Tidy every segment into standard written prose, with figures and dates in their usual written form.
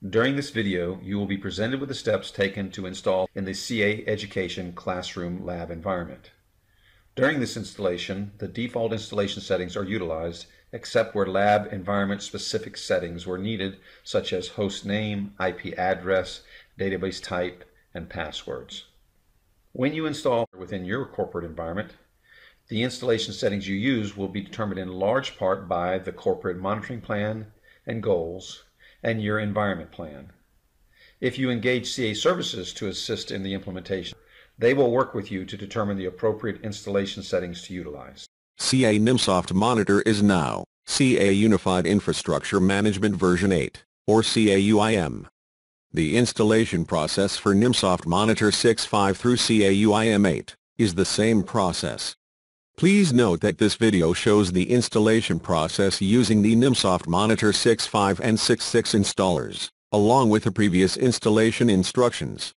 During this video, you will be presented with the steps taken to install in the CA Education Classroom Lab environment. During this installation, the default installation settings are utilized except where lab environment specific settings were needed, such as host name, IP address, database type, and passwords. When you install within your corporate environment, the installation settings you use will be determined in large part by the corporate monitoring plan and goals and your environment plan. If you engage CA services to assist in the implementation, they will work with you to determine the appropriate installation settings to utilize. CA NIMSoft Monitor is now CA Unified Infrastructure Management version 8, or CA UIM. The installation process for NIMSoft Monitor 6.5 through CA UIM 8 is the same process. Please note that this video shows the installation process using the NIMSoft Monitor 6.5 and 6.6 installers, along with the previous installation instructions.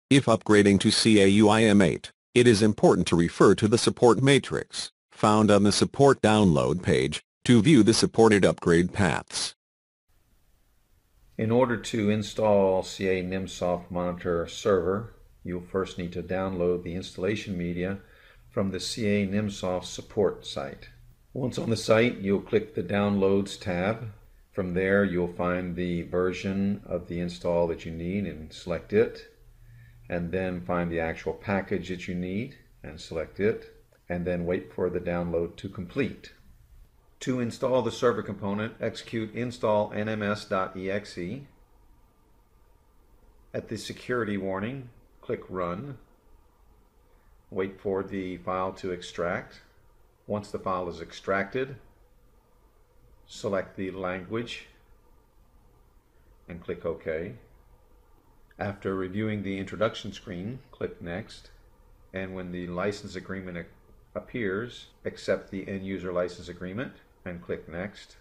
If upgrading to CA UIM 8, it is important to refer to the support matrix, found on the support download page, to view the supported upgrade paths. In order to install CA NIMSoft Monitor Server, you'll first need to download the installation media from the CA NIMSoft support site. Once on the site, you'll click the Downloads tab. From there, you'll find the version of the install that you need and select it, and then find the actual package that you need and select it, and then wait for the download to complete. To install the server component, execute install nms.exe. At the security warning, click Run. Wait for the file to extract. Once the file is extracted, select the language and click OK. After reviewing the introduction screen, click Next, and when the license agreement appears, accept the end user license agreement and click Next.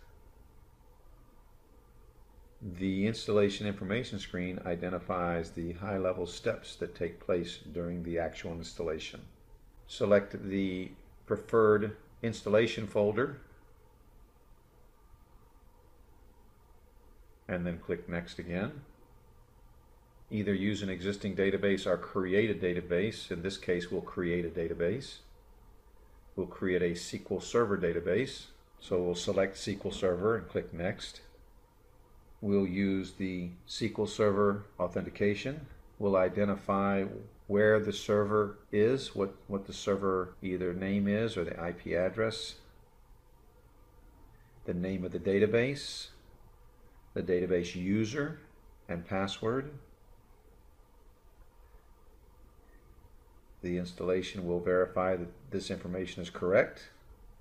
The installation information screen identifies the high-level steps that take place during the actual installation. Select the preferred installation folder and then click Next again. Either use an existing database or create a database. In this case, we'll create a database. We'll create a SQL Server database. So we'll select SQL Server and click Next. We'll use the SQL Server authentication. We'll identify where the server is, what the server either name is or the IP address, the name of the database user and password. The installation will verify that this information is correct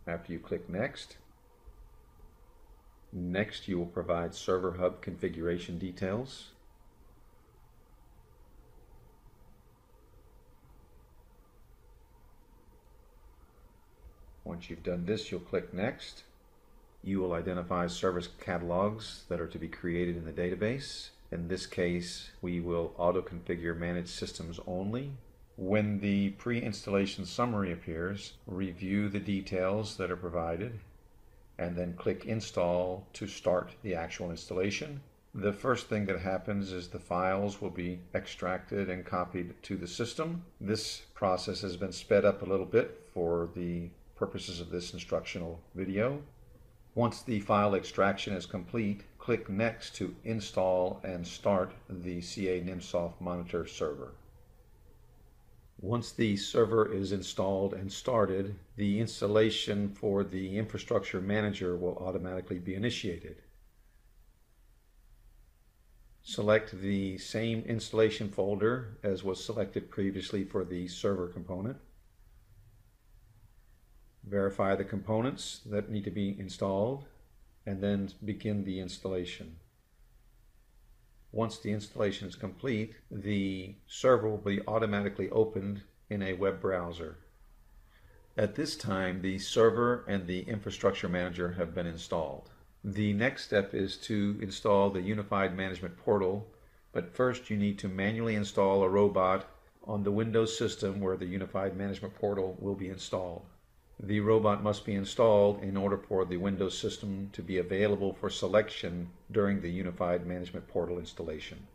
after you click Next. Next, you will provide Server Hub configuration details. Once you've done this, you'll click Next. You will identify service catalogs that are to be created in the database. In this case, we will auto-configure managed systems only. When the pre-installation summary appears, review the details that are provided, and then click Install to start the actual installation. The first thing that happens is the files will be extracted and copied to the system. This process has been sped up a little bit for the purposes of this instructional video. Once the file extraction is complete, click Next to install and start the CA NIMSoft Monitor Server. Once the server is installed and started, the installation for the infrastructure manager will automatically be initiated. Select the same installation folder as was selected previously for the server component. Verify the components that need to be installed, and then begin the installation. Once the installation is complete, the server will be automatically opened in a web browser. At this time, the server and the infrastructure manager have been installed. The next step is to install the Unified Management Portal, but first you need to manually install a robot on the Windows system where the Unified Management Portal will be installed. The robot must be installed in order for the Windows system to be available for selection during the Unified Management Portal installation.